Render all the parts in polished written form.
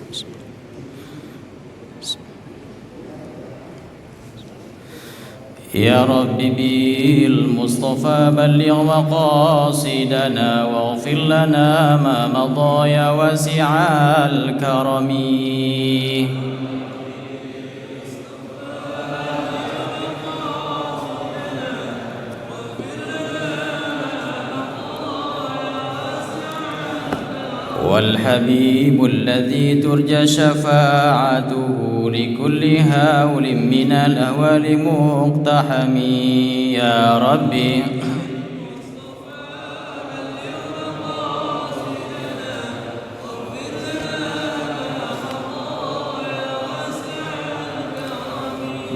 يا رب بالمصطفى بلغ مقاصدنا واغفر لنا ما مضى يا واسع الكرم. والحبيب الذي ترجى شفاعته لكل هول من الأهوال مقتحم. يا ربي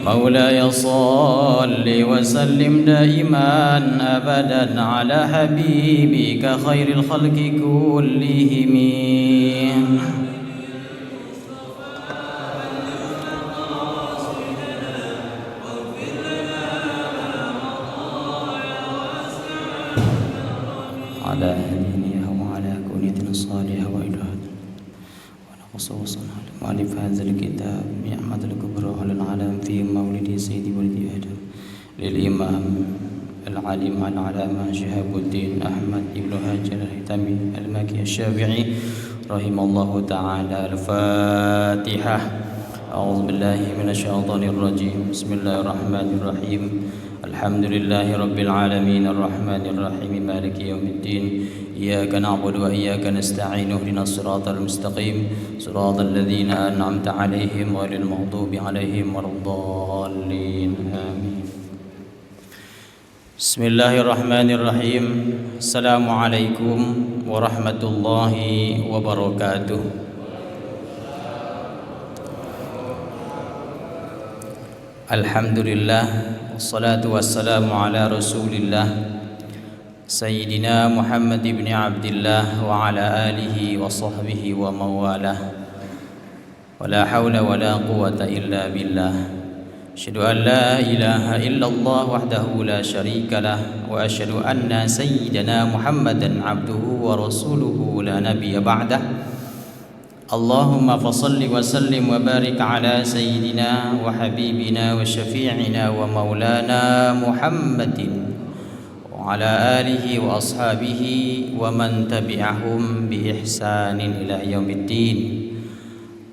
مولاي صل وسلم دائما أبدا على حبيبك خير الخلق كلهم. على هدينها وعلى كونيتنا الصالحة وإلهات ونقص مؤلف هذا الكتاب نعمة الكبرى على العالم في مولد سيدي ولد آدم للإمام العالم العلامة شهاب الدين أحمد بن هاجر الهتمي المكي الشافعي رحمه الله تعالى. الفاتحة. أعوذ بالله من الشيطان الرجيم. بسم الله الرحمن الرحيم. الحمد لله رب العالمين الرحمن الرحيم مالك يوم الدين. إياك نعبد وإياك نستعين اهدنا الصراط المستقيم صراط الذين أنعمت عليهم غير المغضوب عليهم ولا الضالين آمين. بسم الله الرحمن الرحيم. السلام عليكم ورحمة الله وبركاته. Alhamdulillah wassalatu wassalamu ala rasulillah Sayyidina Muhammad ibn Abdillah wa ala alihi wa sahbihi wa mawalah wa la hawla wa la quwata illa billah. Asyhadu an la ilaha illallah wahdahu la syarika lah wa asyhadu anna sayyidina Muhammadan abduhu wa rasuluhu la nabiyya ba'dah. Allahumma fasalli wa sallim wa barik ala sayyidina wa habibina wa syafi'ina wa maulana Muhammadin wa ala alihi wa ashabihi wa man tabi'ahum bi ihsanin ila yaumiddin.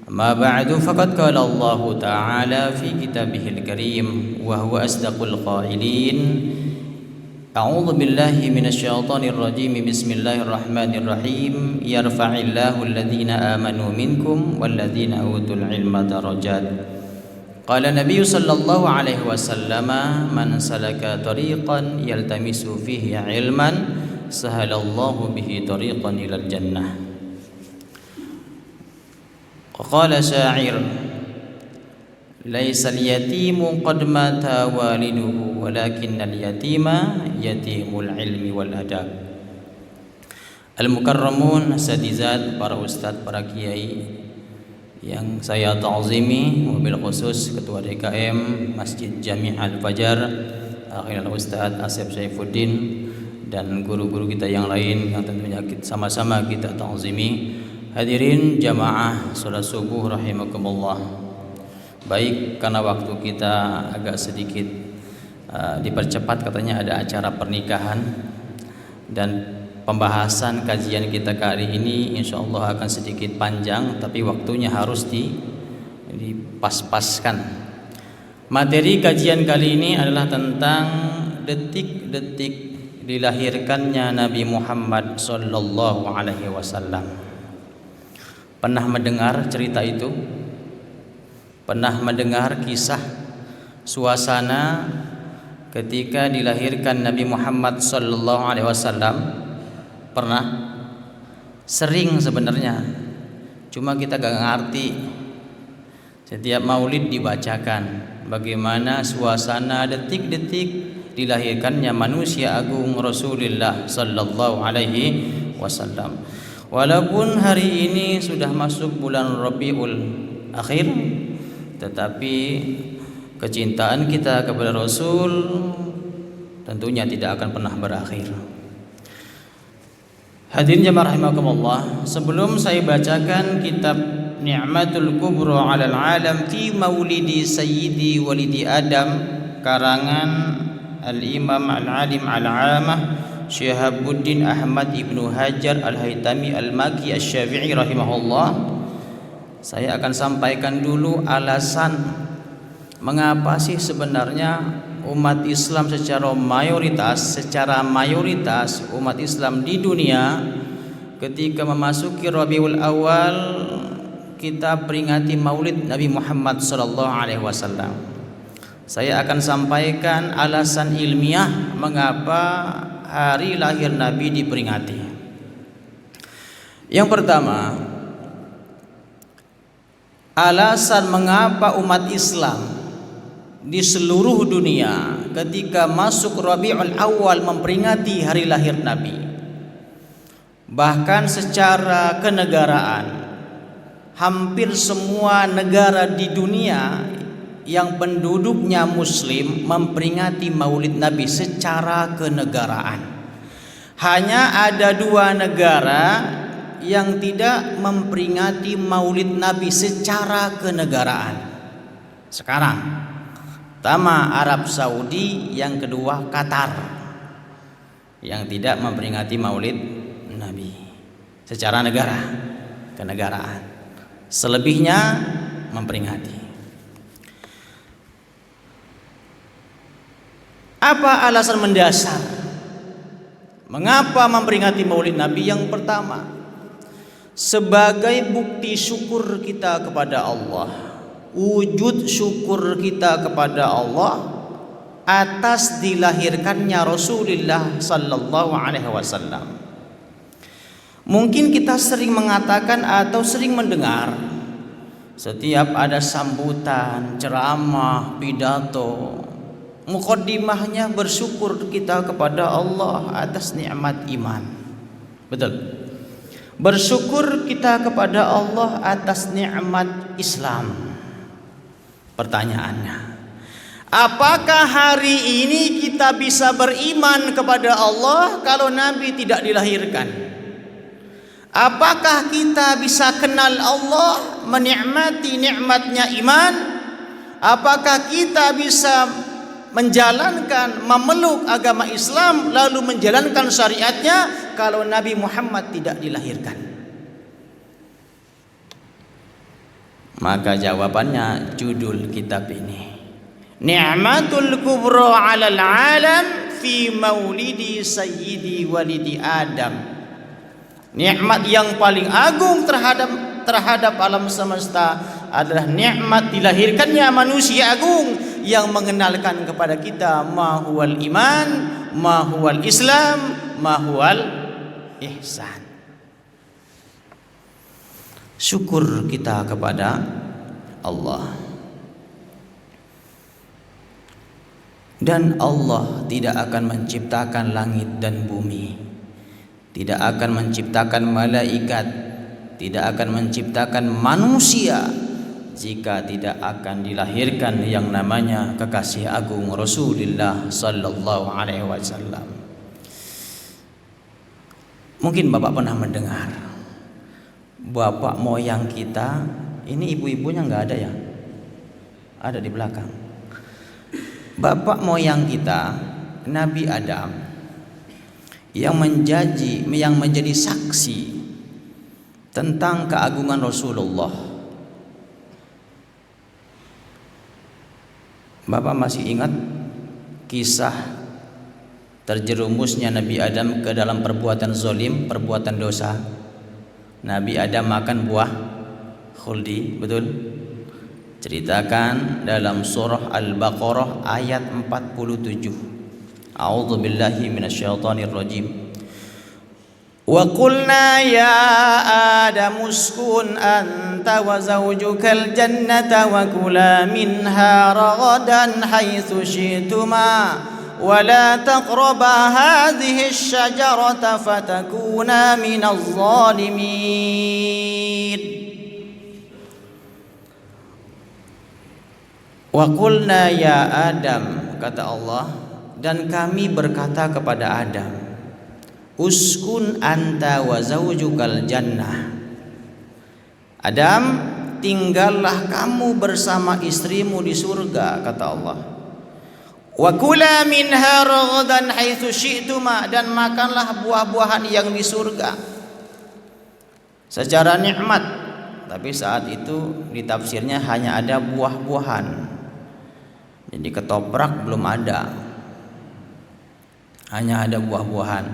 Amma ba'du, faqad qala Allah ta'ala fi kitabihil karim wa huwa asdaqul qailin. A'udzu billahi minasyaitonir rajim. Bismillahirrahmanirrahim. Yarfa'illahu alladhina amanu minkum walladhina utul ilma darajat. Qala Nabi sallallahu alaihi wasallam, man salaka tariqan yaltamisu fihi ilman sahalallahu bihi tariqan ilal jannah. Qala sya'ir, laisal yatimu qad mata waliduhu walakinnal yatima yatimul ilmi wal adab. Al-mukarramun asatizat, para ustadz, para kiai yang saya ta'zimi, wabil khusus Ketua DKM Masjid Jami' Al-Fajar Akhil Ustadz Asep Saifuddin dan guru-guru kita yang lain yang tentunya sama-sama kita ta'zimi. Hadirin jamaah salat subuh rahimakumullah. Baik, karena waktu kita agak sedikit dipercepat, katanya ada acara pernikahan, dan pembahasan kajian kita kali ini insyaallah akan sedikit panjang, tapi waktunya harus dipas-paskan. Materi kajian kali ini adalah tentang detik-detik dilahirkannya Nabi Muhammad sallallahu alaihi wasallam. Pernah mendengar cerita itu? Pernah mendengar kisah suasana ketika dilahirkan Nabi Muhammad sallallahu alaihi wasallam? Pernah? Sering sebenarnya. Cuma kita gak ngerti. Setiap maulid dibacakan bagaimana suasana detik-detik dilahirkannya manusia agung Rasulullah sallallahu alaihi wasallam. Walaupun hari ini sudah masuk bulan Rabiul Akhir, tetapi kecintaan kita kepada Rasul tentunya tidak akan pernah berakhir. Hadirin jamaah rahimakumullah, sebelum saya bacakan kitab Ni'matul Kubra 'alal 'alam fi Maulidi Sayyidi Walidi Adam, karangan Al-Imam Al-Alim Al-'Amah Syihabuddin Ahmad Ibnu Hajar Al-Haytami Al-Maki Asy-Syafi'i rahimahullah. Saya akan sampaikan dulu alasan mengapa sih sebenarnya umat Islam secara mayoritas umat Islam di dunia ketika memasuki Rabiul Awal kita peringati Maulid Nabi Muhammad sallallahu alaihi wasallam. Saya akan sampaikan alasan ilmiah mengapa hari lahir Nabi diperingati. Yang pertama, alasan mengapa umat Islam di seluruh dunia ketika masuk Rabiul Awal memperingati hari lahir Nabi. Bahkan secara kenegaraan, hampir semua negara di dunia yang penduduknya muslim memperingati Maulid Nabi secara kenegaraan. Hanya ada 2 negara yang tidak memperingati Maulid Nabi secara kenegaraan sekarang. Pertama Arab Saudi, yang kedua Qatar, yang tidak memperingati Maulid Nabi secara kenegaraan. Selebihnya memperingati. Apa alasan mendasar mengapa memperingati Maulid Nabi? Yang pertama, sebagai bukti syukur kita kepada Allah, wujud syukur kita kepada Allah atas dilahirkannya Rasulullah sallallahu alaihi wasallam. Mungkin kita sering mengatakan atau sering mendengar setiap ada sambutan, ceramah, pidato, mukaddimahnya bersyukur kita kepada Allah atas nikmat iman. Betul. Bersyukur kita kepada Allah atas nikmat Islam. Pertanyaannya, apakah hari ini kita bisa beriman kepada Allah kalau Nabi tidak dilahirkan? Apakah kita bisa kenal Allah, menikmati nikmatnya iman? Apakah kita bisa menjalankan, memeluk agama Islam lalu menjalankan syariatnya kalau Nabi Muhammad tidak dilahirkan? Maka jawabannya judul kitab ini, Ni'matul Kubra 'alal 'alam fi Maulidi Sayyidi Walidi Adam. Nikmat yang paling agung terhadap alam semesta adalah nikmat dilahirkannya manusia agung yang mengenalkan kepada kita ma huwal iman, ma huwal Islam, ma huwal ihsan. Syukur kita kepada Allah. Dan Allah tidak akan menciptakan langit dan bumi, tidak akan menciptakan malaikat, tidak akan menciptakan manusia jika tidak akan dilahirkan yang namanya kekasih agung Rasulullah sallallahu alaihi wasallam. Mungkin Bapak pernah mendengar bapak moyang kita, ini ibu-ibunya nggak ada ya? Ada di belakang. Bapak moyang kita Nabi Adam yang menjadi saksi tentang keagungan Rasulullah. Bapak masih ingat kisah terjerumusnya Nabi Adam ke dalam perbuatan zalim, perbuatan dosa? Nabi Adam makan buah khuldi, betul? Ceritakan dalam surah Al-Baqarah ayat 47. A'udzu billahi minasyaitonir rajim. Wa qulna ya Adam uskun anta wa zawjukal jannata wa kula minha ragadan haitsu syi'tuma wa la taqraba hadhihi asy-syajarata fatakuna minadh dhalimin. Wa qulna ya Adam, kata Allah, dan kami berkata kepada Adam, uskun anta wa zawjukal jannah. Adam, tinggallah kamu bersama istrimu di surga, kata Allah. Wa kula minha ragadan haitsu syi'tuma, dan makanlah buah-buahan yang di surga secara nikmat. Tapi saat itu ditafsirnya hanya ada buah-buahan, jadi ketoprak belum ada, hanya ada buah-buahan,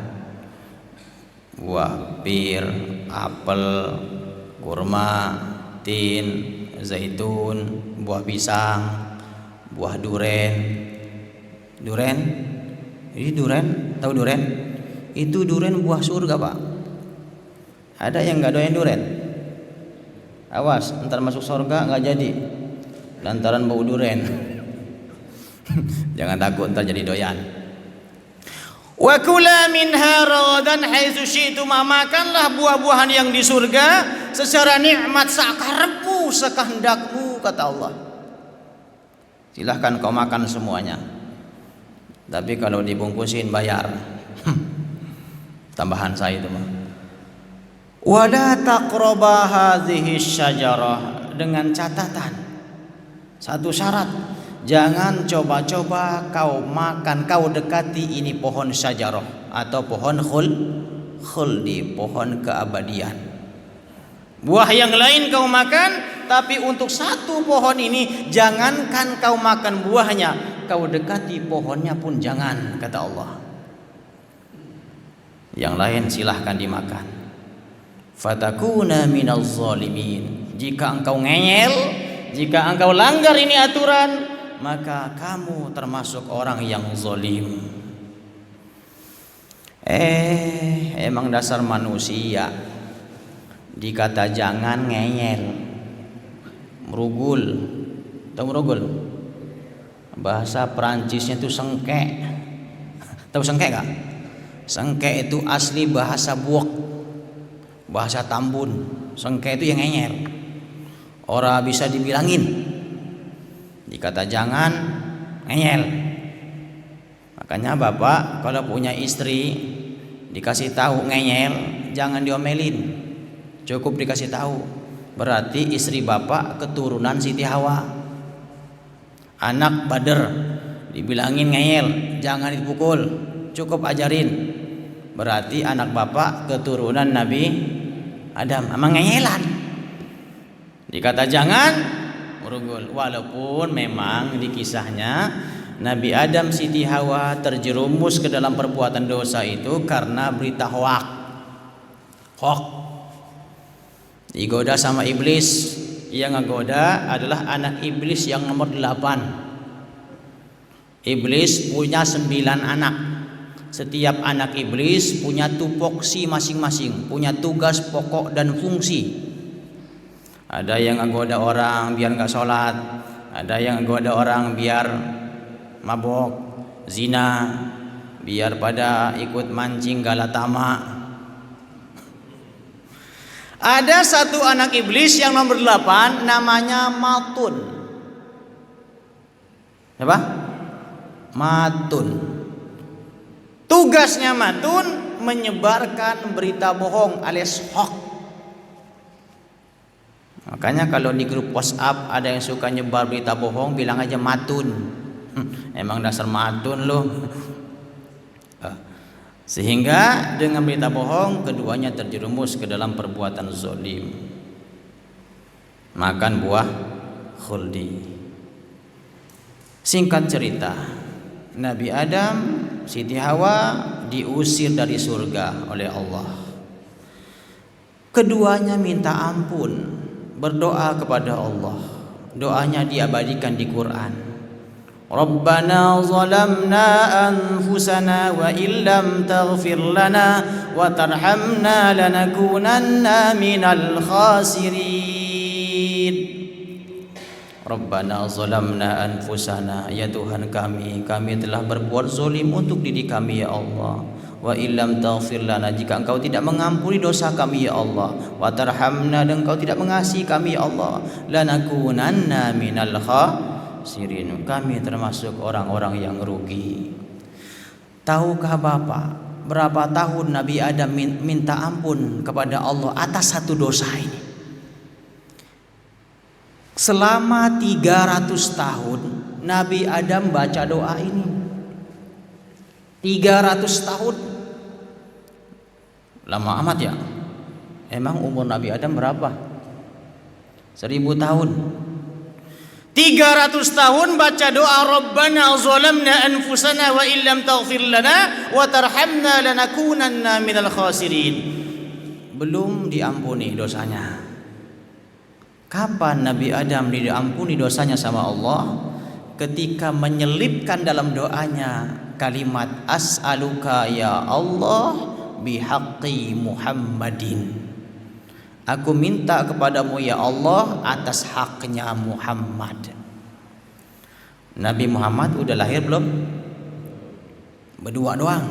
buah pir, apel, kurma, tin, zaitun, buah pisang, buah duren. Duren, ini duren, tahu duren? Itu duren buah surga, Pak. Ada yang nggak doyan duren? Awas, ntar masuk surga nggak jadi, lantaran bau duren. Jangan takut, ntar jadi doyan. Wa kula minha ragadan haitsu syi'tuma, makanlah buah-buahan yang di surga secara nikmat sakarepmu, sekehendakmu, kata Allah. Silahkan kau makan semuanya, tapi kalau dibungkusin bayar. Tambahan saya itu mah. Wala taqraba hadhihi syajarah, dengan catatan satu syarat, jangan coba-coba kau makan, kau dekati ini pohon syajarah atau pohon khuldi, pohon keabadian. Buah yang lain kau makan, tapi untuk satu pohon ini jangankan kau makan buahnya, kau dekati pohonnya pun jangan, kata Allah. Yang lain silahkan dimakan. Fatakuna minaz zalimin, jika engkau ngeyel, jika engkau langgar ini aturan, maka kamu termasuk orang yang zalim. Emang dasar manusia, dikata jangan ngeyel, merugul. Tahu merugul? Bahasa Perancisnya itu sengke. Tahu sengke gak? Sengke itu asli bahasa buok, bahasa Tambun. Sengke itu yang ngeyel, ora bisa dibilangin. Dikata jangan ngeyel. Makanya bapak kalau punya istri dikasih tahu ngeyel, jangan diomelin, cukup dikasih tahu. Berarti istri bapak keturunan Siti Hawa. Anak Badr dibilangin ngeyel, jangan dipukul, cukup ajarin. Berarti anak bapak keturunan Nabi Adam, emang ngeyelan. Dikata jangan, merugul. Walaupun memang di kisahnya Nabi Adam Siti Hawa terjerumus ke dalam perbuatan dosa itu karena berita hoak. Digoda sama iblis. Yang ngegoda adalah anak iblis yang nomor 8. Iblis punya 9 anak. Setiap anak iblis punya tupoksi masing-masing, punya tugas pokok dan fungsi. Ada yang ngegoda orang biar nggak sholat, ada yang ngegoda orang biar mabok, zina, biar pada ikut mancing galatama. Ada satu anak iblis yang nomor 8, namanya Matun. Apa? Matun. Tugasnya Matun menyebarkan berita bohong alias hoax. Makanya kalau di grup WhatsApp ada yang suka nyebar berita bohong, bilang aja Matun. Emang dasar Matun loh. Sehingga dengan berita bohong keduanya terjerumus ke dalam perbuatan zalim, makan buah khuldi. Singkat cerita, Nabi Adam, Siti Hawa diusir dari surga oleh Allah. Keduanya minta ampun, berdoa kepada Allah. Doanya diabadikan di Quran. Rabbana zalamna anfusana wa illam taghfir lana wa tarhamna lanakunanna minal khasirin. Rabbana zalamna anfusana, ya Tuhan kami telah berbuat zalim untuk diri kami ya Allah. Wa illam taghfir lana, jika Engkau tidak mengampuni dosa kami ya Allah. Wa tarhamna, dan Engkau tidak mengasihi kami ya Allah. Lanakunanna minal khasirin, kami termasuk orang-orang yang rugi. Tahukah Bapak berapa tahun Nabi Adam minta ampun kepada Allah atas satu dosa ini? Selama 300 tahun Nabi Adam baca doa ini. 300 tahun. Lama amat ya. Emang umur Nabi Adam berapa? 1000 tahun. 300 tahun baca doa Rabbana zalamna anfusana wa illam taghfir lana wa tarhamna lanakunanna minal khasirin. Belum diampuni dosanya. Kapan Nabi Adam diampuni dosanya sama Allah? Ketika menyelipkan dalam doanya kalimat as'aluka ya Allah bihaqqi Muhammadin. Aku minta kepadamu ya Allah atas haknya Muhammad. Nabi Muhammad udah lahir belum? Berdua doang.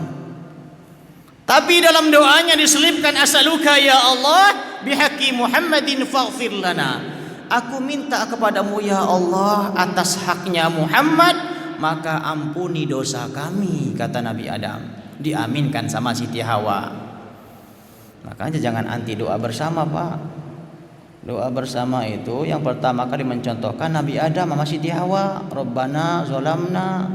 Tapi dalam doanya diselipkan as'aluka ya Allah bihaqqi Muhammadin faghfir lana. Aku minta kepadamu ya Allah atas haknya Muhammad, maka ampuni dosa kami, kata Nabi Adam. Diaminkan sama Siti Hawa. Makanya jangan anti doa bersama, Pak. Doa bersama itu yang pertama kali mencontohkan Nabi Adam sama Siti Hawa. Rabbana zolamna.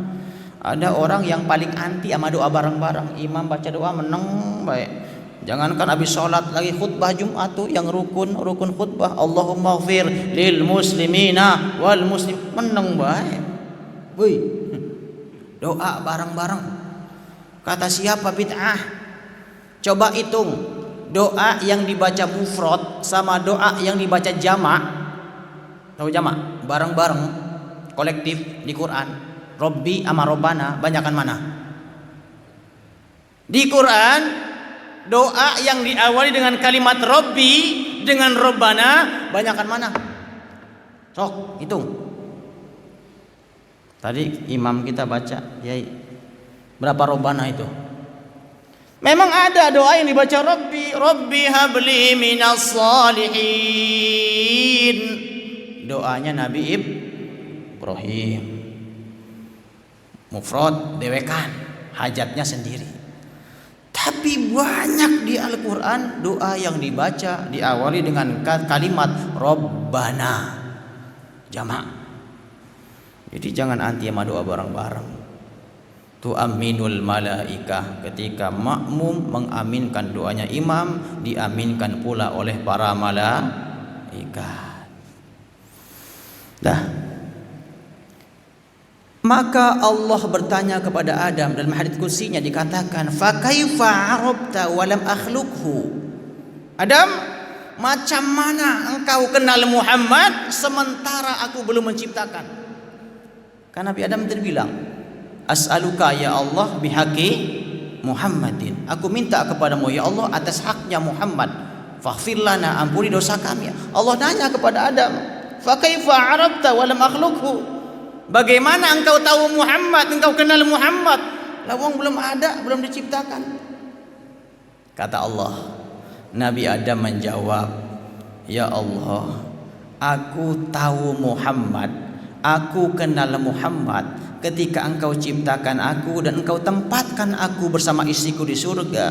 Ada orang yang paling anti sama doa bareng-bareng. Imam baca doa meneng baik. Jangankan habis sholat lagi khutbah Jumat tuh yang rukun khutbah Allahumma ighfir lil muslimina wal muslim meneng baik. Woi. Doa bareng-bareng. Kata siapa bid'ah? Coba hitung doa yang dibaca mufrad sama doa yang dibaca jamak. Tahu jamak? Bareng-bareng kolektif di Quran. Robbi sama Robbana banyakan mana? Di Quran doa yang diawali dengan kalimat Robbi dengan Robbana banyakan mana? Sok hitung. Tadi imam kita baca, Yai. Berapa Robbana itu? Memang ada doa yang dibaca Robbi, Robbi habli minas salihin. Doanya Nabi Ibrahim. Mufrad dewekan, hajatnya sendiri. Tapi banyak di Al-Quran doa yang dibaca diawali dengan kalimat Rabbana jamak. Jadi jangan anti sama doa bareng-bareng. Tu'minul malaikah, ketika makmum mengaminkan doanya imam, diaminkan pula oleh para malaikat. Dah. Maka Allah bertanya kepada Adam dalam hadits kursinya dikatakan fa kaifa arabta wa lam akhluqhu. Adam, macam mana engkau kenal Muhammad sementara aku belum menciptakan? Karena Nabi Adam terbilang as'aluka ya Allah bihaqqi Muhammadin. Aku minta kepadamu ya Allah atas haknya Muhammad. Faghfir lana, ampuni dosa kami. Allah nanya kepada Adam, fa kaifa arabta wa lam akhluqhu. Bagaimana engkau tahu Muhammad, engkau kenal Muhammad? Lawang belum ada, belum diciptakan. Kata Allah, Nabi Adam menjawab, ya Allah, aku tahu Muhammad, aku kenal Muhammad ketika engkau ciptakan aku dan engkau tempatkan aku bersama istriku di surga.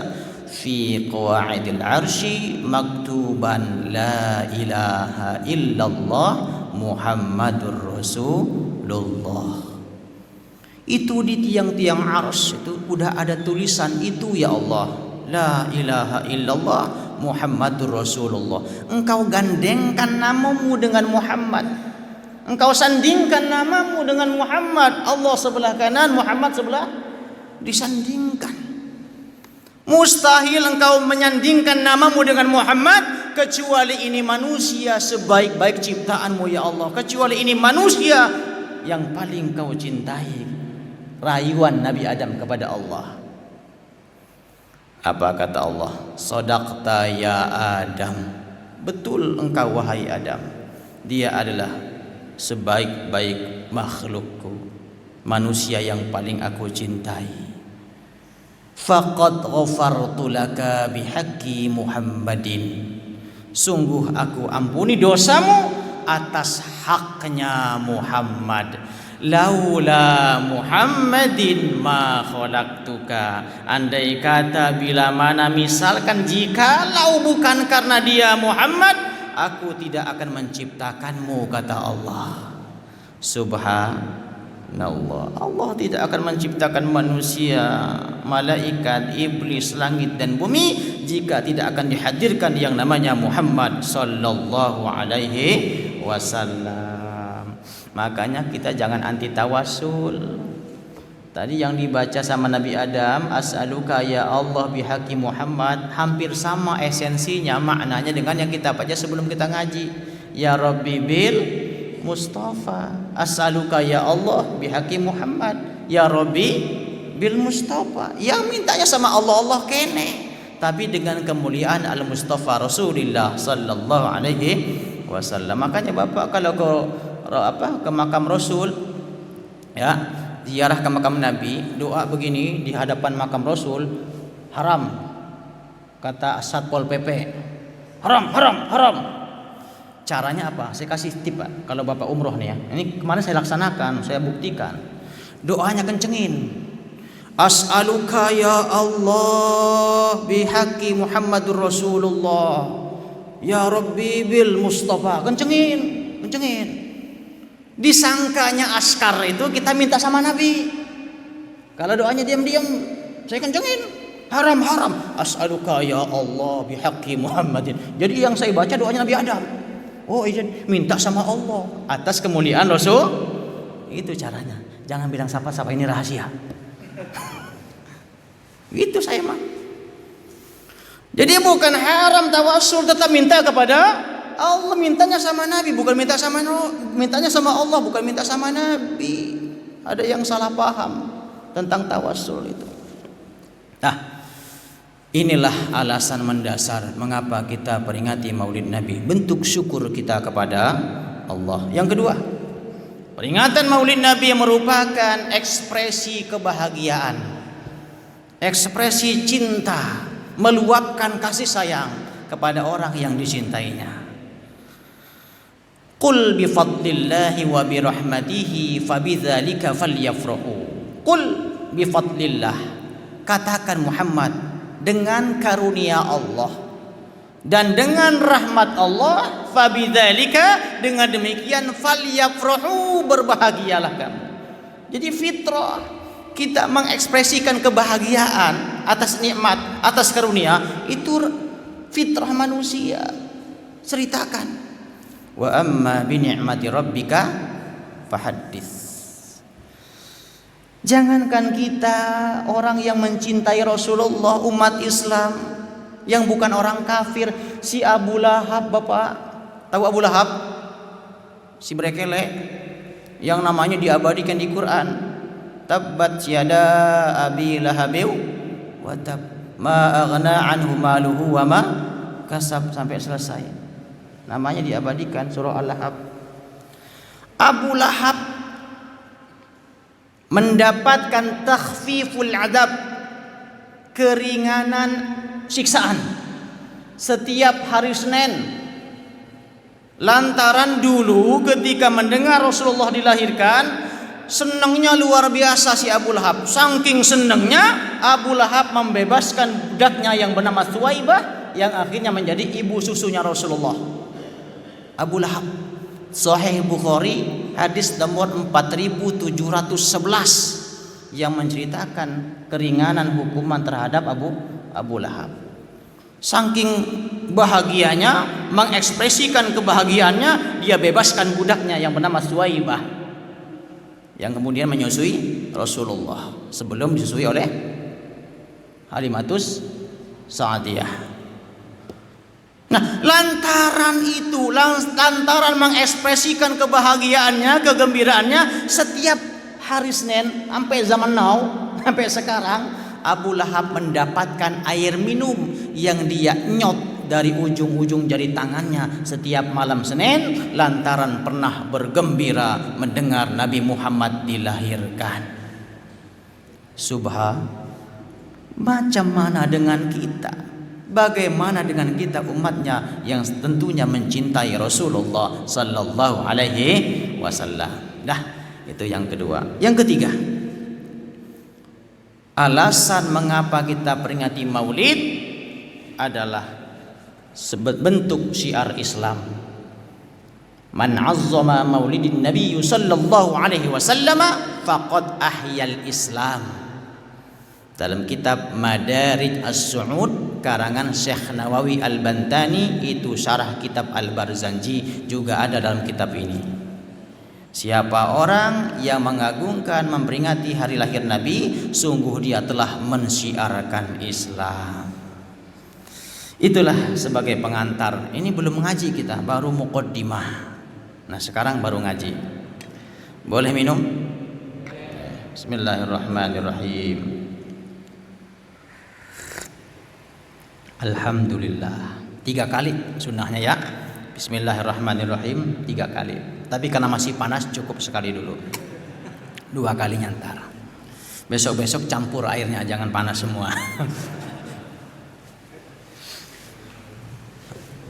Fi qa'idil arsy maktuban la ilaha illallah Muhammadur Rasulullah. Itu di tiang-tiang arsy itu udah ada tulisan itu ya Allah, la ilaha illallah Muhammadur Rasulullah. Engkau gandengkan namamu dengan Muhammad, engkau sandingkan namamu dengan Muhammad. Allah sebelah kanan, Muhammad sebelah disandingkan. Mustahil engkau menyandingkan namamu dengan Muhammad kecuali ini manusia sebaik-baik ciptaanmu ya Allah, kecuali ini manusia yang paling kau cintai. Rayuan Nabi Adam kepada Allah. Apa kata Allah? Shadaqta ya Adam. Betul engkau wahai Adam. Dia adalah sebaik-baik makhlukku, manusia yang paling aku cintai. Faqad ghafartu laka bihaqqi Muhammadin. Sungguh aku ampuni dosamu atas haknya Muhammad. Laula Muhammadin ma khalaqtuka. Andai kata bila mana misalkan jikalau bukan karena dia Muhammad, aku tidak akan menciptakanmu, kata Allah. Subhanallah, Allah tidak akan menciptakan manusia, malaikat, iblis, langit dan bumi jika tidak akan dihadirkan yang namanya Muhammad sallallahu alaihi wasallam. Makanya kita jangan anti tawasul. Tadi yang dibaca sama Nabi Adam, as'aluka ya Allah bihaqi Muhammad, hampir sama esensinya, maknanya dengan yang kita baca sebelum kita ngaji. Ya Rabbi bil Mustafa, as'aluka ya Allah bihaqi Muhammad, ya Rabbi bil Mustafa. Yang mintanya sama Allah, Allah kene, tapi dengan kemuliaan al Mustafa Rasulullah sallallahu alaihi wasallam. Makanya Bapak kalau ke makam Rasul, ya, ziarah ke makam Nabi, doa begini di hadapan makam Rasul, haram, kata Satpol PP, haram, haram, haram. Caranya apa? Saya kasih tip, Pak. Kalau Bapak umroh nih ya, ini kemarin saya laksanakan, saya buktikan. Doanya kencengin. As'aluka ya Allah bihaqi Muhammadur Rasulullah, ya Rabbi bil Mustafa. Kencengin, kencengin. Disangkanya askar itu kita minta sama Nabi. Kalau doanya diam-diam, saya kencengin. Haram, haram. As'aluka ya Allah bihaqi Muhammadin. Jadi yang saya baca doanya Nabi Adam. Oh iya, minta sama Allah atas kemuliaan Rasul. Itu caranya. Jangan bilang siapa-siapa, ini rahasia. Itu saya mah. Jadi bukan haram tawasul, tetap minta kepada Allah, mintanya sama Nabi, bukan mintanya sama Allah, bukan minta sama Nabi. Ada yang salah paham tentang tawasul itu. Nah, inilah alasan mendasar mengapa kita peringati Maulid Nabi, bentuk syukur kita kepada Allah. Yang kedua, peringatan Maulid Nabi merupakan ekspresi kebahagiaan, ekspresi cinta, meluapkan kasih sayang kepada orang yang dicintainya. Qul bi fadlillahi wa bi rahmatihi fabidzalika falyafrahu. Qul bi fadlillah, katakan Muhammad, dengan karunia Allah dan dengan rahmat Allah, fabidzalika, dengan demikian falyafrahu, berbahagialah kamu. Jadi fitrah kita mengekspresikan kebahagiaan atas nikmat, atas karunia, itu fitrah manusia. Ceritakan. Wa amma bi ni'mati rabbika fahaddits. Jangankan kita, orang yang mencintai Rasulullah, umat Islam yang bukan orang kafir, si Abu Lahab, Bapak tahu Abu Lahab? Si brekele yang namanya diabadikan di Quran. Tabbat yada abi lahabiw wa tab ma aghna anhu maluhu wa ma kasab, sampai selesai. Namanya diabadikan surah Al-Lahab. Abu Lahab mendapatkan takhfiful adab, keringanan siksaan setiap hari Senin, lantaran dulu ketika mendengar Rasulullah dilahirkan, senangnya luar biasa si Abu Lahab. Saking senangnya, Abu Lahab membebaskan budaknya yang bernama Thuwaibah, yang akhirnya menjadi ibu susunya Rasulullah. Abu Lahab, Sahih Bukhari hadis nomor 4711 yang menceritakan keringanan hukuman terhadap Abu Lahab. Saking bahagianya, mengekspresikan kebahagiaannya, dia bebaskan budaknya yang bernama Thuwaibah, yang kemudian menyusui Rasulullah sebelum disusui oleh Halimatus Sa'diyah. Nah, lantaran itu, lantaran mengekspresikan kebahagiaannya, kegembiraannya, setiap hari Senin sampai zaman now, sampai sekarang, Abu Lahab mendapatkan air minum yang dia nyot dari ujung-ujung jari tangannya setiap malam Senin, lantaran pernah bergembira mendengar Nabi Muhammad dilahirkan. Macam mana dengan kita? Bagaimana dengan kita umatnya yang tentunya mencintai Rasulullah sallallahu alaihi wasallam? Dah, itu yang kedua. Yang ketiga, alasan mengapa kita peringati Maulid adalah bentuk syiar Islam. Man 'azzama maulidin Nabi sallallahu alaihi wasallam faqad ahyal Islam. Dalam kitab Madarij As-Su'ud karangan Syekh Nawawi Al-Bantani, itu syarah kitab Al-Barzanji, juga ada dalam kitab ini. Siapa orang yang mengagungkan, memperingati hari lahir Nabi, sungguh dia telah mensyiarkan Islam. Itulah sebagai pengantar. Ini belum ngaji kita, baru muqaddimah. Nah, sekarang baru ngaji. Boleh minum? Bismillahirrahmanirrahim. Alhamdulillah. 3 kali sunnahnya ya. Bismillahirrahmanirrahim 3 kali. Tapi karena masih panas cukup sekali dulu. 2 kali nyantar. Besok-besok campur airnya, jangan panas semua.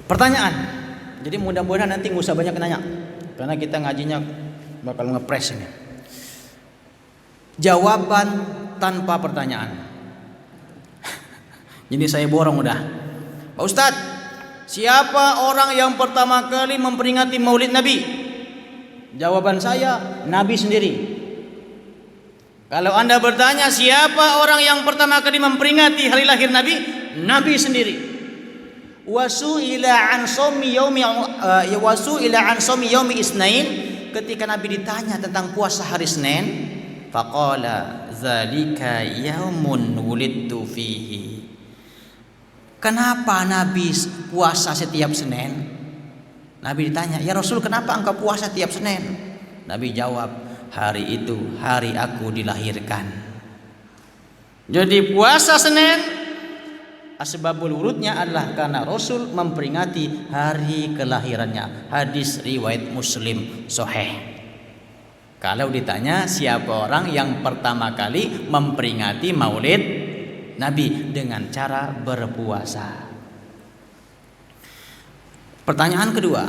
Pertanyaan. Jadi mudah-mudahan nanti nggak usah banyak nanya, karena kita ngajinya bakal ngepres ini. Jawaban tanpa pertanyaan. Jadi saya borong udah. Pak Ustadz, siapa orang yang pertama kali memperingati Maulid Nabi? Jawaban saya, Nabi sendiri. Kalau Anda bertanya siapa orang yang pertama kali memperingati hari lahir Nabi? Nabi sendiri. Wasu'ila an shaumi yaumi Isnain, ketika Nabi ditanya tentang puasa hari Senin, faqala zalika yaumun wulidtu fihi. Kenapa Nabi puasa setiap Senin? Nabi ditanya, ya Rasul, kenapa engkau puasa setiap Senin? Nabi jawab, hari itu hari aku dilahirkan. Jadi puasa Senin, asbabul wurudnya adalah karena Rasul memperingati hari kelahirannya. Hadis riwayat Muslim sahih. Kalau ditanya siapa orang yang pertama kali memperingati Maulid Nabi, dengan cara berpuasa. Pertanyaan kedua,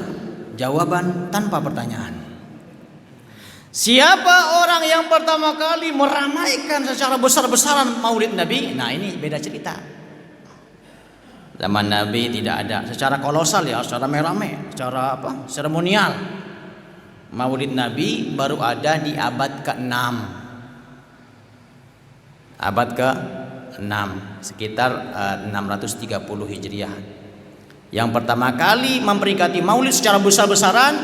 jawaban tanpa pertanyaan. Siapa orang yang pertama kali meramaikan secara besar-besaran Maulid Nabi? Nah, ini beda cerita. Zaman Nabi tidak ada secara kolosal ya, secara merame, secara seremonial. Maulid Nabi baru ada di abad ke-6. Abad ke-6, sekitar 630 Hijriah. Yang pertama kali memperingati Maulid secara besar-besaran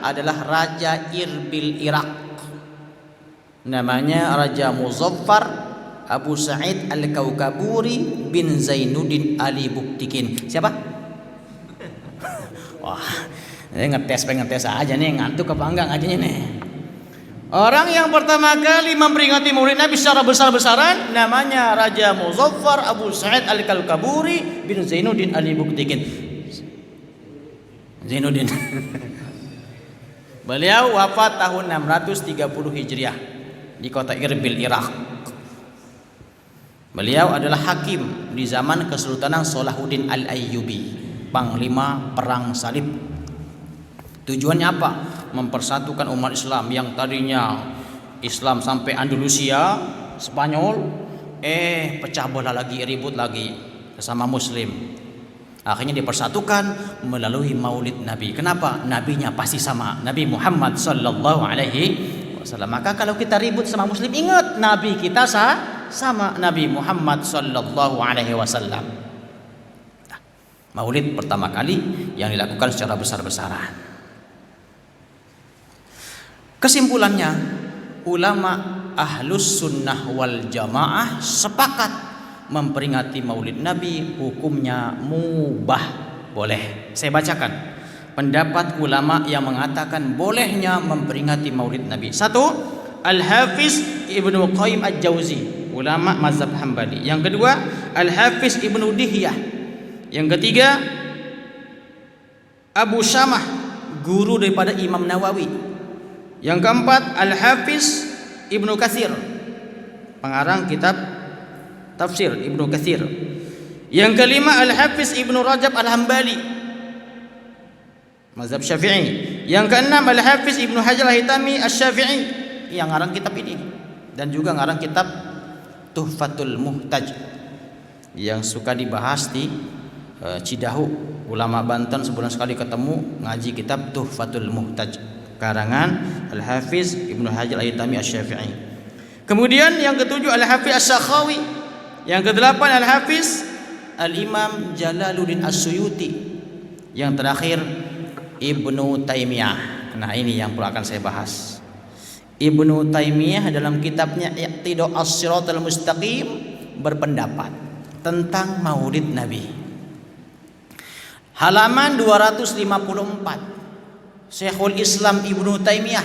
adalah Raja Irbil Irak. Namanya Raja Muzaffar Abu Sa'id Al-Kaukaburi bin Zainuddin Ali Buktikin. Siapa? Wah, ini ngetes aja nih, ngantuk apa enggak ngajinya nih. Orang yang pertama kali memperingati Maulid Nabi secara besar-besaran namanya Raja Muzaffar Abu Sa'id Al-Kaukaburi bin Zainuddin Ali Buktikin. Zainuddin. Beliau wafat tahun 630 Hijriah di kota Irbil, Irak. Beliau adalah hakim di zaman Kesultanan Salahuddin Al-Ayyubi, panglima perang salib. Tujuannya apa? Mempersatukan umat Islam yang tadinya Islam sampai Andalusia, Spanyol, pecah belah lagi, ribut lagi sesama Muslim. Akhirnya dipersatukan melalui Maulid Nabi. Kenapa? Nabinya pasti sama, Nabi Muhammad sallallahu alaihi wasallam. Maka kalau kita ribut sama Muslim, ingat Nabi kita sama Nabi Muhammad sallallahu alaihi wasallam. Maulid pertama kali yang dilakukan secara besar-besaran. Kesimpulannya, ulama ahlus sunnah wal jamaah sepakat memperingati Maulid Nabi hukumnya mubah, boleh. Saya bacakan pendapat ulama yang mengatakan bolehnya memperingati Maulid Nabi. 1. Al-Hafiz Ibnu Qayyim Al-Jauzi, ulama mazhab Hambali. Yang kedua, Al-Hafiz Ibnu Dihyah. Yang ketiga, Abu Syamah, guru daripada Imam Nawawi. Yang keempat, Al-Hafiz Ibnu Katsir, pengarang kitab tafsir Ibnu Katsir. Yang kelima, Al-Hafiz Ibnu Rajab Al-Hambali, mazhab Syafi'i. Yang keenam, Al-Hafiz Ibnu Hajar Al-Hitami Asy-Syafi'i, yang ngarang kitab ini, dan juga ngarang kitab Tuhfatul Muhtaj yang suka dibahas di Cidahu, ulama Banten sebulan sekali ketemu ngaji kitab Tuhfatul Muhtaj karangan Al-Hafiz Ibnu Hajar Al-Haytami Asy-Syafi'i. Kemudian yang ketujuh Al-Hafiz Asy-Sakhawi. Yang kedelapan Al-Hafiz Al-Imam Jalaluddin As-Suyuti. Yang terakhir Ibnu Taimiyah. Nah, ini yang perlu akan saya bahas. Ibnu Taimiyah dalam kitabnya Iqtida' As-Shiratal Mustaqim berpendapat tentang Maulid Nabi. Halaman 254. Syekhul Islam Ibnu Taimiyah.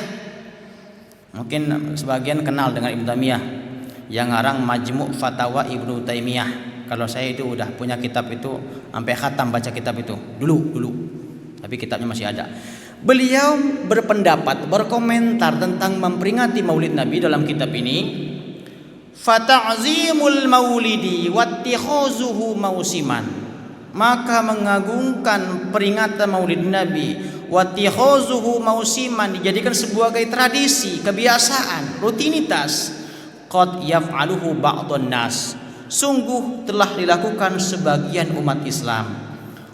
Mungkin sebagian kenal dengan Ibnu Taimiyah yang ngarang Majmu' Fatawa Ibnu Taimiyah. Kalau saya itu udah punya kitab itu sampai khatam baca kitab itu dulu. Tapi kitabnya masih ada. Beliau berpendapat, berkomentar tentang memperingati Maulid Nabi dalam kitab ini. Fata'zimul maulidi wattikhazuhu mausiman. Maka mengagungkan peringatan Maulid Nabi wattikhazuhu mausiman dijadikan sebuah tradisi, kebiasaan, rutinitas. Qad yaf'aluhu ba'dun nas. Sungguh telah dilakukan sebagian umat Islam.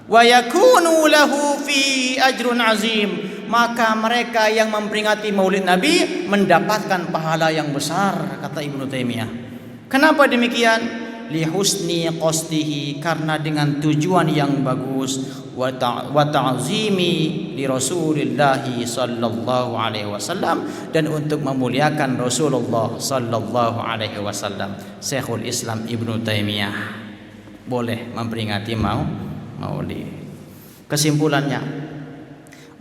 Wa yakunu lahu fi ajrun azim. Maka mereka yang memperingati Maulid Nabi mendapatkan pahala yang besar, kata Ibnu Taimiyah. Kenapa demikian? Li husni qasdihi, karena dengan tujuan yang bagus, wa ta'zimi li Rasulillah sallallahu alaihi wasallam, dan untuk memuliakan Rasulullah sallallahu alaihi wasallam. Syekhul Islam Ibnu Taimiyah boleh memperingati Maulid. Kesimpulannya,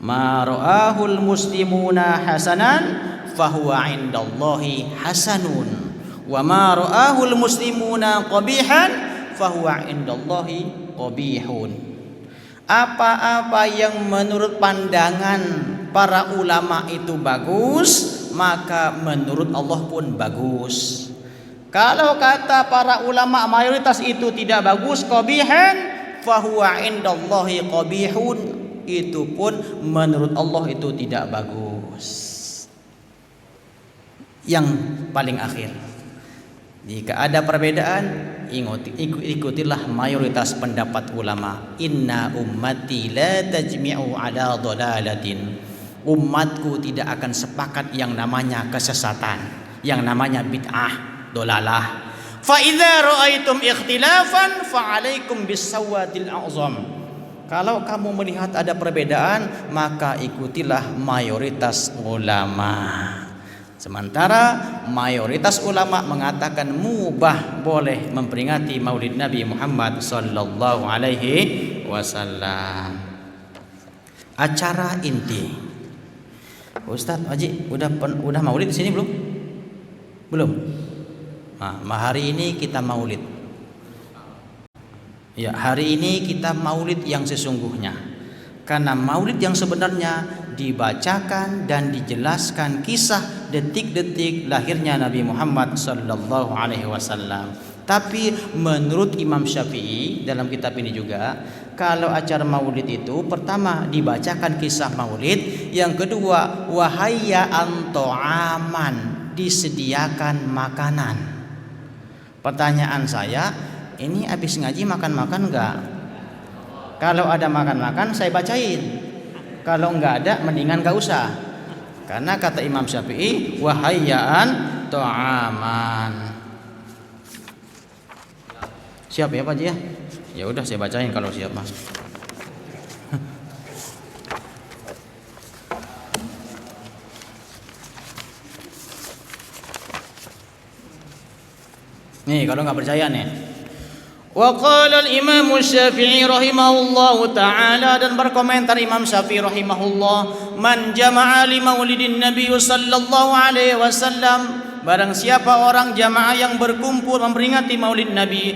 ma ra'ahul muslimuna hasanan fahuwa indallahi hasanun. Wa ma ra'ahul muslimuna qabihan fahuwa indallahi qabihun. Apa-apa yang menurut pandangan para ulama itu bagus, maka menurut Allah pun bagus. Kalau kata para ulama mayoritas itu tidak bagus, qabihan, fahuwa indallahi qabihun, itu pun menurut Allah itu tidak bagus. Yang paling akhir, jika ada perbedaan, ikutilah mayoritas pendapat ulama. Inna ummati la tajmi'u ala dhalalatin. Umatku tidak akan sepakat yang namanya kesesatan, yang namanya bid'ah, dolalah. Fa idza ra'aitum ikhtilafan fa 'alaikum bis-sawadil a'zam. Kalau kamu melihat ada perbedaan, maka ikutilah mayoritas ulama. Sementara mayoritas ulama mengatakan mubah, boleh memperingati Maulid Nabi Muhammad sallallahu alaihi wasallam. Acara inti. Ustaz Haji, udah Maulid di sini belum? Belum. Nah, hari ini kita Maulid. Ya, hari ini kita Maulid yang sesungguhnya. Karena Maulid yang sebenarnya dibacakan dan dijelaskan kisah detik-detik lahirnya Nabi Muhammad sallallahu alaihi wasallam. Tapi menurut Imam Syafi'i dalam kitab ini juga, kalau acara Maulid itu pertama dibacakan kisah Maulid, yang kedua wahayya anto'aman, disediakan makanan. Pertanyaan saya, ini habis ngaji makan-makan enggak? Kalau ada makan-makan saya bacain. Kalau enggak ada mendingan enggak usah. Karena kata Imam Syafi'i wahayyaan ta'aman. Siap ya Pak Ji ya? Ya udah saya bacain kalau siap Mas. Nih kalau enggak percaya nih. Wa qala al-Imam Syafi'i rahimahullahu taala, dan berkomentar Imam Syafi'i rahimahullah, man jama'a li maulidin Nabi sallallahu alaihi wasallam, barang siapa orang jamaah yang berkumpul memperingati Maulid Nabi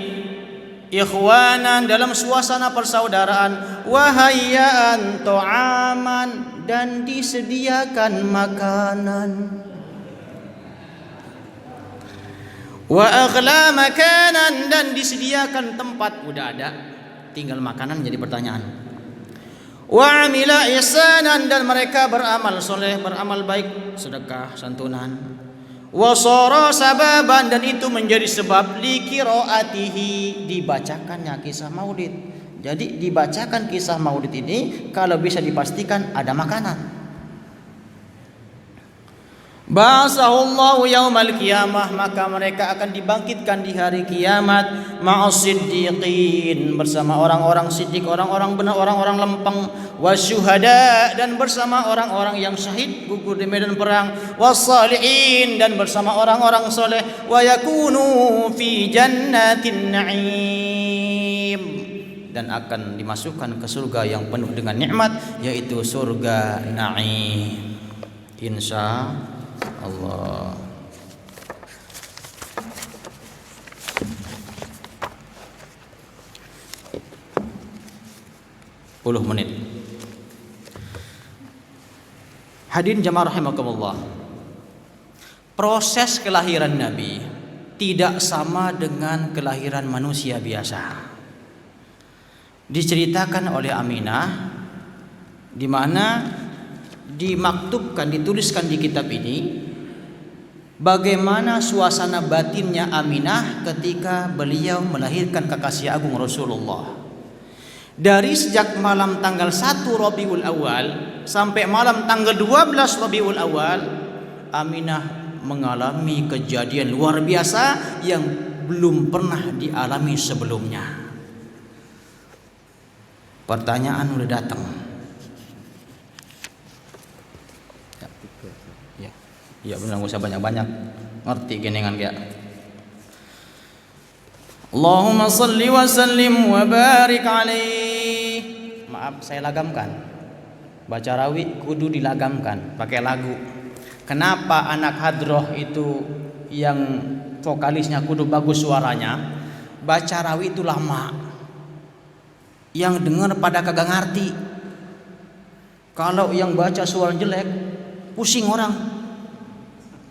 ikhwanan, dalam suasana persaudaraan, wahayyaan ta'aman, dan disediakan makanan, wa aghla makanan, dan disediakan tempat, udah ada, tinggal makanan jadi pertanyaan. Wa amila ihsanan, dan mereka beramal soleh, beramal baik, sedekah, santunan. Wa sara sababan, dan itu menjadi sebab li qiraatihi, dibacakannya kisah Maulid, Jadi dibacakan kisah Maulid ini kalau bisa dipastikan ada makanan. Ba'asahullahu yaumal qiyamah, maka mereka akan dibangkitkan di hari kiamat ma'as siddiqin, bersama orang-orang siddiq, orang-orang benar, orang-orang lempeng, wasyuhada, dan bersama orang-orang yang syahid gugur di medan perang, wassalihin, dan bersama orang-orang soleh, wa yakunu fi jannatin na'im, dan akan dimasukkan ke surga yang penuh dengan nikmat, yaitu surga na'im, insya Allah. 10 menit. Hadirin jamaah rahimakumullah. Proses kelahiran Nabi tidak sama dengan kelahiran manusia biasa. Diceritakan oleh Aminah, di mana dimaktubkan, dituliskan di kitab ini bagaimana suasana batinnya Aminah ketika beliau melahirkan kekasih agung Rasulullah. Dari sejak malam tanggal 1 Rabiul Awal sampai malam tanggal 12 Rabiul Awal, Aminah mengalami kejadian luar biasa yang belum pernah dialami sebelumnya. Pertanyaan udah datang. Ya benar, nggak usah banyak-banyak, ngerti genengan ya. Allahumma salli wa sallim wa barik alaih. Maaf saya lagamkan. Baca rawi kudu dilagamkan pakai lagu. Kenapa anak hadroh itu yang vokalisnya kudu bagus suaranya? Baca rawi itu lama. Yang dengar pada kagak ngerti. Kalau yang baca suara jelek pusing orang.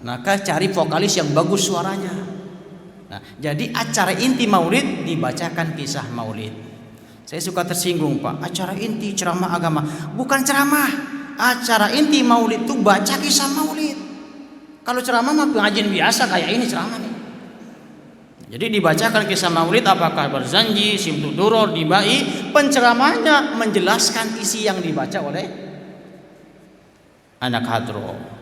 Maka cari vokalis yang bagus suaranya. Nah, jadi acara inti Maulid dibacakan kisah Maulid. Saya suka tersinggung, Pak. Acara inti ceramah agama, bukan ceramah. Acara inti Maulid itu baca kisah Maulid. Kalau ceramah mah pengajian biasa kayak ini ceramah nih. Jadi dibacakan kisah Maulid, apakah berzanji, simtuduror, dibai, penceramahnya menjelaskan isi yang dibaca oleh anak hadroh.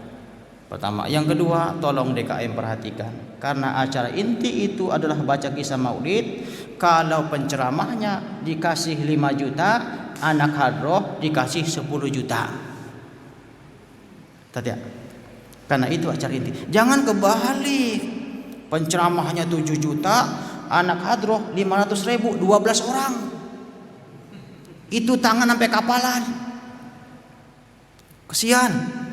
Pertama, yang kedua, tolong DKM perhatikan, karena acara inti itu adalah baca kisah Maulid. Kalau penceramahnya dikasih 5 juta, anak hadroh dikasih 10 juta. Tadi ya? Karena itu acara inti. Jangan kebalik. Penceramahnya 7 juta, anak hadroh 500.000, 12 orang. Itu tangan sampai kapalan. Kesian.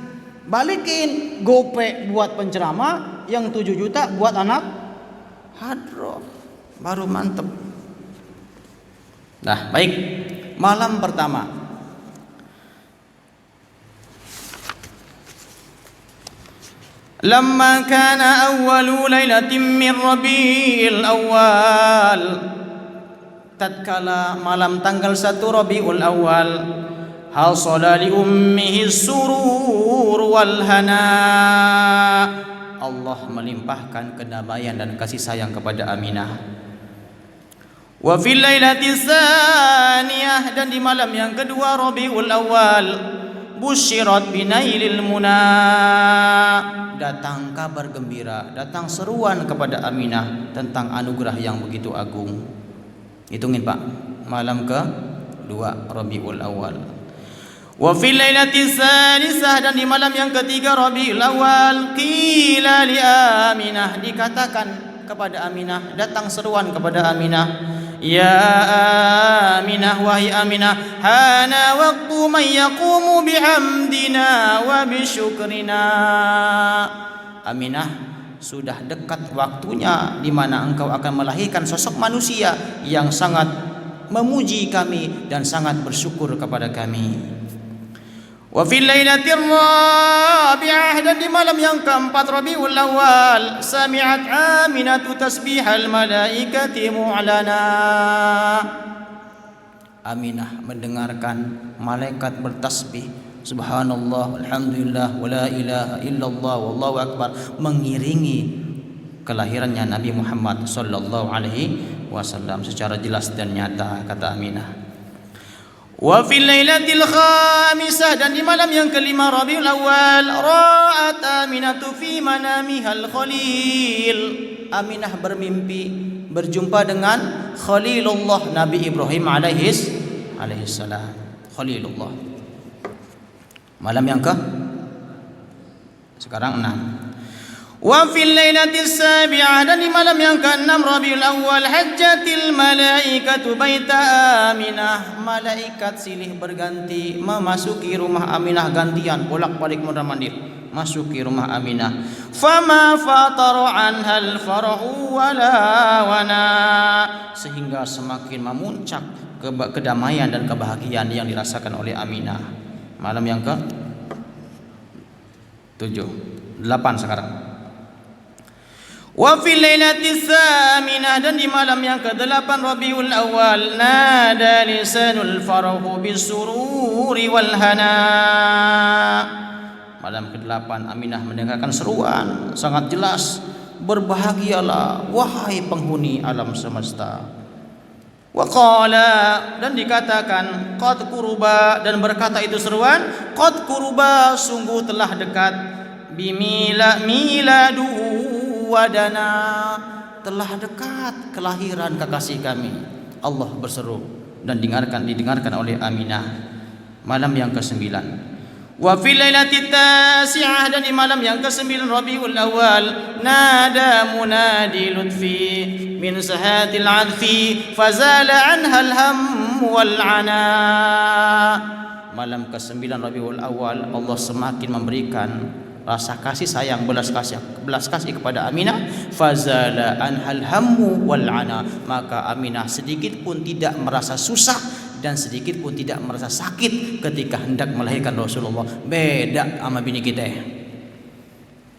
Balikin gope buat penceramah, yang 7 juta buat anak hadroh, baru mantep. Nah baik, malam pertama lamma kana awwalu lailatin min Rabiul Awal, tatkala malam tanggal 1 Rabiul Awal, hasala li ummihi surur wal hana, Allah melimpahkan kedamaian dan kasih sayang kepada Aminah. Wa fil lailati tsaniyah, dan di malam yang kedua Rabiul Awal, busyirat binailil muna, datang kabar gembira, datang seruan kepada Aminah tentang anugerah yang begitu agung. Hitungin Pak, malam ke-2 Rabiul Awal. Wa fil lailati tsalisah, dan di malam yang ketiga Rabiul Awal, qila li Aminah, dikatakan kepada Aminah, datang seruan kepada Aminah, ya Aminah, wahai Aminah, hana waqtu man yaqumu bihamdina wa bisyukrina. Aminah, sudah dekat waktunya di mana engkau akan melahirkan sosok manusia yang sangat memuji kami dan sangat bersyukur kepada kami. Wa fil lailatir rabi'ah, dan di malam yang keempat Rabiul Awal, sami'at Aminatu tasbihal malaikati mu'lana, Aminah mendengarkan malaikat bertasbih, subhanallah, alhamdulillah, wala ilaha illallah, wallahu akbar, mengiringi kelahirannya Nabi Muhammad sallallahu alaihi wasallam secara jelas dan nyata, kata Aminah. Wa fil lailatil khamisah, dan di malam yang kelima Rabiul Awal, ra'at Aminatu fi manamihal Khalil. Aminah bermimpi berjumpa dengan Khalilullah Nabi Ibrahim alaihissalam. Khalilullah. Malam yang ke sekarang 6. Wa fil lailatis sabi'ah, dan di malam yang ke-6 Rabiul Awal, hajjatil malaikatu baita Aminah. Malaikat silih berganti memasuki rumah Aminah, gantian bolak-balik mondar-mandir masuki rumah Aminah. Fama fatara anhal farahu wala wana, sehingga semakin memuncak kedamaian dan kebahagiaan yang dirasakan oleh Aminah. Malam yang ke 8 sekarang. Wa fil lailatis tsaminah, dan di malam yang ke-8 Rabiul Awal, nada lisanul farahu bisururi wal hana. Malam ke-8 Aminah mendengarkan seruan sangat jelas, berbahagialah wahai penghuni alam semesta. Wa qala, dan dikatakan qad quruba, dan berkata itu seruan, qad quruba, sungguh telah dekat, miladu wadana, telah dekat kelahiran kekasih kami. Allah berseru dan didengarkan oleh Aminah. Malam yang ke-9. Wa fil lailatit tasi'ah, dan di malam yang ke-9 Rabiul Awal, nada munadi lutfi min sahatil adfi fazala anha al-ham wal ana. Malam ke-9 Rabiul Awal, Allah semakin memberikan rasa kasih sayang, belas kasih kepada Aminah. Fazala anhal hammu wal ana, maka Aminah sedikit pun tidak merasa susah dan sedikit pun tidak merasa sakit ketika hendak melahirkan Rasulullah. Beda sama bini kita.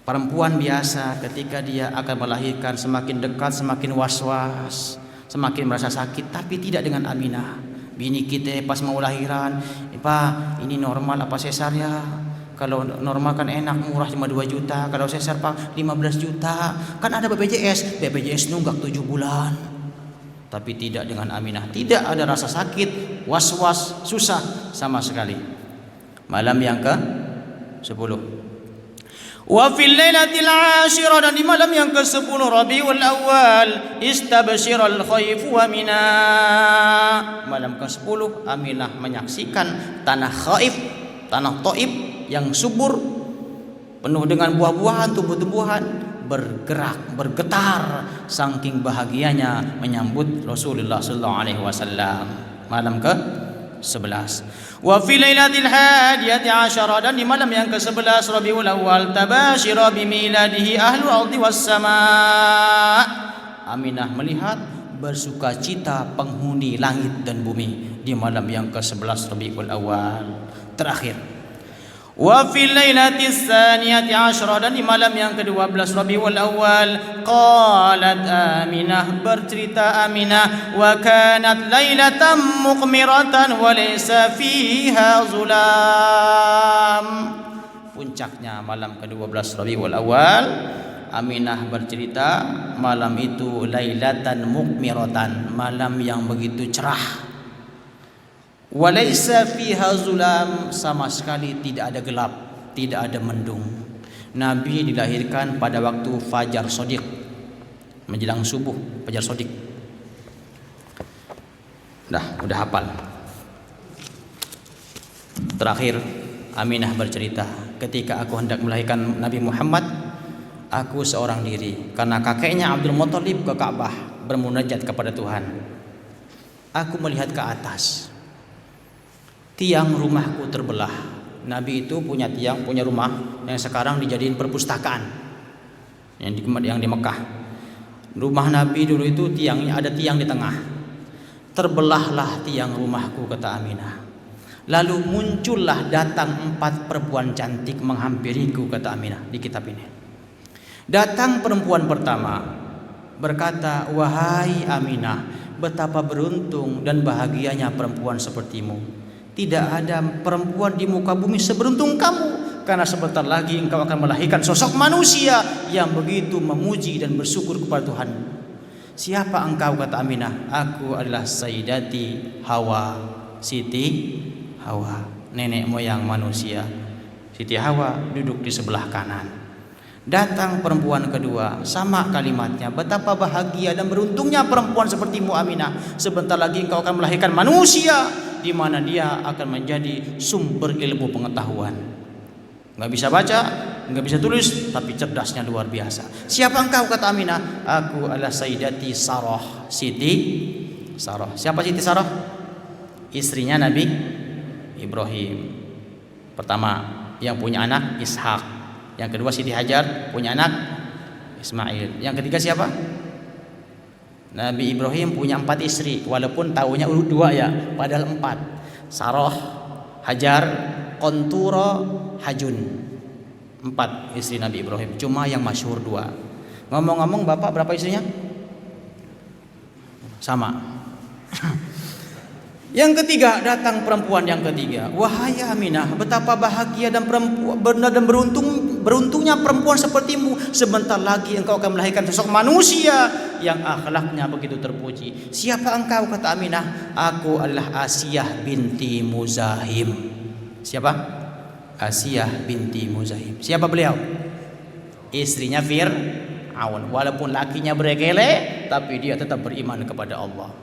Perempuan biasa ketika dia akan melahirkan semakin dekat semakin was-was, semakin merasa sakit, tapi tidak dengan Aminah. Bini kita pas mau lahiran, "Pak, ini normal apa sesar ya?" Kalau normal kan enak, murah cuma 2 juta. Kalau sesar Pak 15 juta. Kan ada BPJS nunggak 7 bulan. Tapi tidak dengan Aminah. Tidak ada rasa sakit, was-was, susah sama sekali. Malam yang ke-10. Wa fil lailatil 'ashirah, dan di malam yang ke-10 Rabiul Awal, istabshiral khayf wa mina. Malam ke-10 Aminah menyaksikan tanah Khaif, tanah Thaif yang subur, penuh dengan buah-buahan, tumbuh-tumbuhan, bergetar saking bahagianya menyambut Rasulullah sallallahu alaihi wasallam. Malam ke-11. Wa fi lailatil hadiyati asyara, dan di malam yang ke-11 Rabiul Awal, tabashira bi miladihi ahlul ardi was sama. Aminah melihat bersukacita penghuni langit dan bumi di malam yang ke-11 Rabiul Awal. Terakhir, wa fil lailatis tsaniyati asyra, dan di malam yang ke-12 Rabiul Awal, qalat Aminah, bercerita Aminah, wa kanat lailatan muqmiratan wa laysa fiha zulam. Puncaknya malam ke-12 Rabiul Awal, Aminah bercerita malam itu lailatan muqmiratan, malam yang begitu cerah. Walaysa fiha zulam, sama sekali tidak ada gelap, tidak ada mendung. Nabi dilahirkan pada waktu fajar shodiq, menjelang subuh, fajar shodiq. Udah hafal. Terakhir Aminah bercerita, ketika aku hendak melahirkan Nabi Muhammad, aku seorang diri karena kakeknya Abdul Muthalib ke Ka'bah bermunajat kepada Tuhan. Aku melihat ke atas, tiang rumahku terbelah. Nabi itu punya tiang, punya rumah yang sekarang dijadiin perpustakaan yang di Mekah. Rumah Nabi dulu itu tiangnya ada tiang di tengah. Terbelahlah tiang rumahku, kata Aminah. Lalu muncullah datang 4 perempuan cantik menghampiriku, kata Aminah di kitab ini. Datang perempuan pertama berkata, "Wahai Aminah, betapa beruntung dan bahagianya perempuan sepertimu. Tidak ada perempuan di muka bumi seberuntung kamu, karena sebentar lagi engkau akan melahirkan sosok manusia yang begitu memuji dan bersyukur kepada Tuhan." "Siapa engkau?" kata Aminah. "Aku adalah Sayyidati Hawa, Siti Hawa, nenek moyang manusia. Siti Hawa duduk di sebelah kanan. Datang perempuan kedua, sama kalimatnya, betapa bahagia dan beruntungnya perempuan sepertimu Aminah. Sebentar lagi engkau akan melahirkan manusia, di mana dia akan menjadi sumber ilmu pengetahuan. Nggak bisa baca, nggak bisa tulis, tapi cerdasnya luar biasa. Siapa engkau, kata Aminah? Aku adalah Sayyidati Sarah, Siti Sarah. Siapa Siti Sarah? Istrinya Nabi Ibrahim. Pertama, yang punya anak Ishak. Yang kedua Siti Hajar, punya anak Ismail. Yang ketiga siapa? Nabi Ibrahim punya 4 istri, walaupun tahunya 2 ya, padahal 4. Sarah, Hajar, Qantura, Hajun. 4 istri Nabi Ibrahim, cuma yang masyhur 2. Ngomong-ngomong, bapak berapa istrinya? Sama. Yang ketiga, datang perempuan yang ketiga. Wahai Aminah, betapa bahagia dan beruntungnya perempuan sepertimu. Sebentar lagi engkau akan melahirkan sosok manusia yang akhlaknya begitu terpuji. Siapa engkau, kata Aminah? Aku adalah Asiyah binti Muzahim. Siapa? Asiyah binti Muzahim. Siapa beliau? Istrinya Fir'aun. Walaupun lakinya bergele, tapi dia tetap beriman kepada Allah.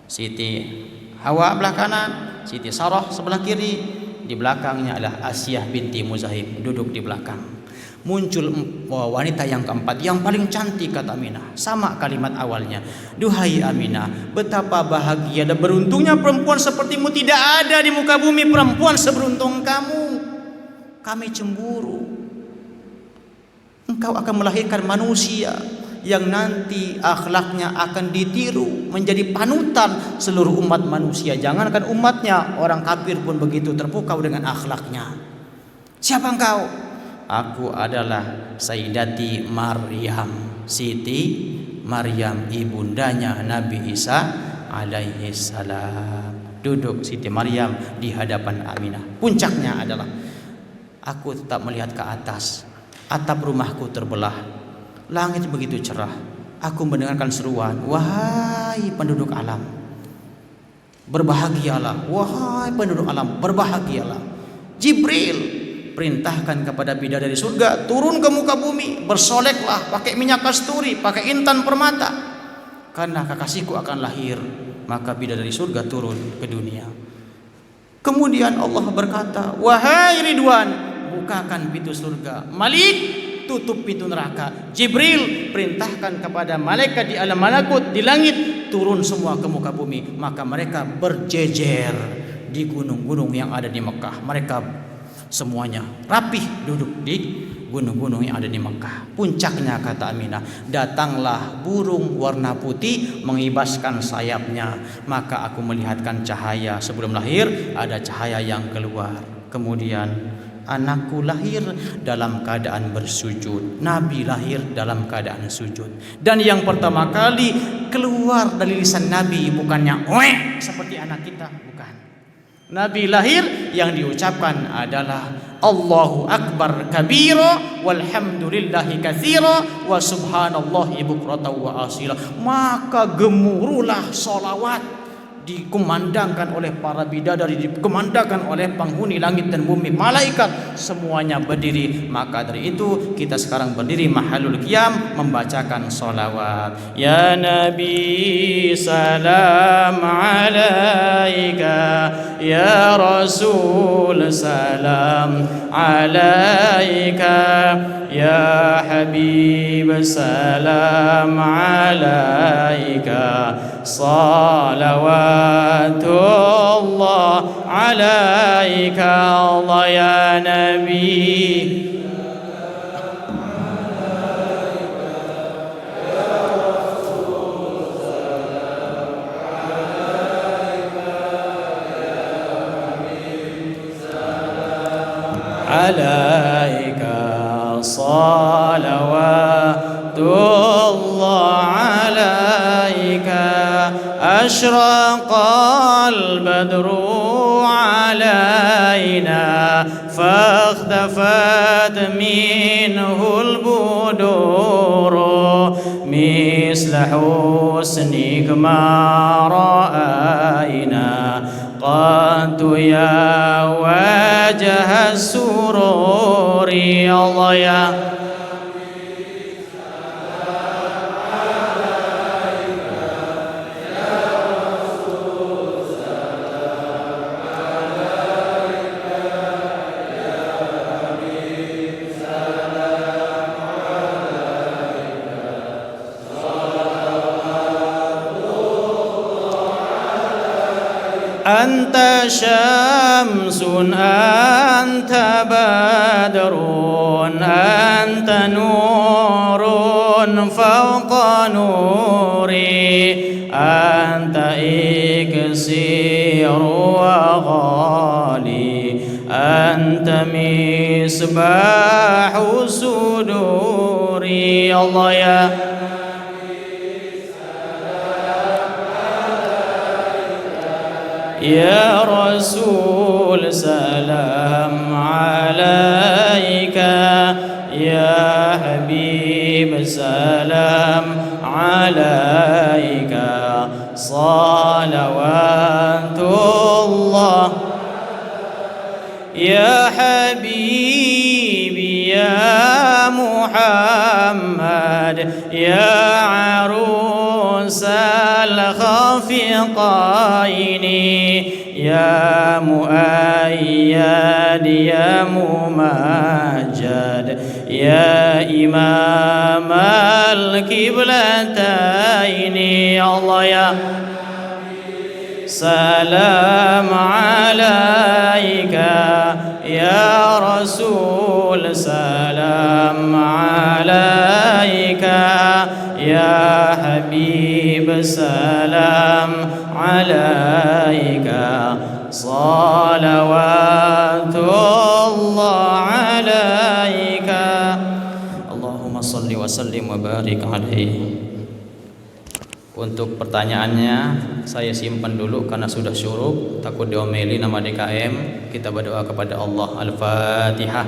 Siti Hawa belah kanan, Siti Sarah sebelah kiri, di belakangnya adalah Asiyah binti Muzahim duduk di belakang. Muncul wanita yang keempat, yang paling cantik, kata Aminah. Sama kalimat awalnya. Duhai Aminah, betapa bahagia dan beruntungnya perempuan sepertimu. Tidak ada di muka bumi perempuan seberuntung kamu. Kami cemburu. Engkau akan melahirkan manusia yang nanti akhlaknya akan ditiru, menjadi panutan seluruh umat manusia. Jangankan umatnya, orang kafir pun begitu terpukau dengan akhlaknya. Siapa engkau? Aku adalah Sayyidati Maryam, Siti Maryam, ibundanya Nabi Isa alaihi salam. Duduk Siti Maryam di hadapan Aminah. Puncaknya adalah, aku tetap melihat ke atas. Atap rumahku terbelah. Langit begitu cerah. Aku mendengarkan seruan, wahai penduduk alam, berbahagialah. Wahai penduduk alam, berbahagialah. Jibril perintahkan kepada bidadari surga, turun ke muka bumi, bersoleklah pakai minyak kasturi, pakai intan permata, karena kekasihku akan lahir. Maka bidadari surga turun ke dunia. Kemudian Allah berkata, wahai Ridwan, bukakan pintu surga. Malik, tutup pintu neraka. Jibril perintahkan kepada malaikat di alam malakut, di langit, turun semua ke muka bumi. Maka mereka berjejer di gunung-gunung yang ada di Mekah. Mereka semuanya rapih duduk di gunung-gunung yang ada di Mekah. Puncaknya, kata Aminah, datanglah burung warna putih mengibaskan sayapnya. Maka aku melihatkan cahaya. Sebelum lahir ada cahaya yang keluar. Kemudian anakku lahir dalam keadaan bersujud. Nabi lahir dalam keadaan sujud. Dan yang pertama kali keluar dari lisan Nabi bukannya oeh seperti anak kita, bukan. Nabi lahir yang diucapkan adalah Allahu Akbar kabira walhamdulillahi katsira wa subhanallahi bukratan wa asila. Maka gemuruhlah salawat, dikumandangkan oleh para bidadari, dikumandangkan oleh penghuni langit dan bumi, malaikat semuanya berdiri. Maka dari itu kita sekarang berdiri mahalul qiyam membacakan sholawat. Ya Nabi salam alaika, ya Rasul salam alaika, ya Habib salam alaika, salawatullah alaika Allah ya Nabi. Alaika salawatullah alaika, ashraqal badru alaina, fakhtafat minhul buduru, misla husnik ma ra'aina, قد يا وجه السرور الله يا أنت شمس أنت بدر أنت نور فوق نوري أنت إكسير وغالي أنت مصباح صدوري الله يا يا رسول سلام عليك يا حبيب سلام عليك صلوات الله يا حبيبي يا محمد يا عروس الخفقين يا مؤيد يا ممجد يا إمام القبلتين الله يا سلام عليك يا رسول سلام عليك يا حبيب سلام عليك صلوات الله عليك اللهم صل وسلم وبارك عليه. Untuk pertanyaannya saya simpan dulu karena sudah syuruk, takut diomeli nama DKM. Kita berdoa kepada Allah. Al-Fatihah.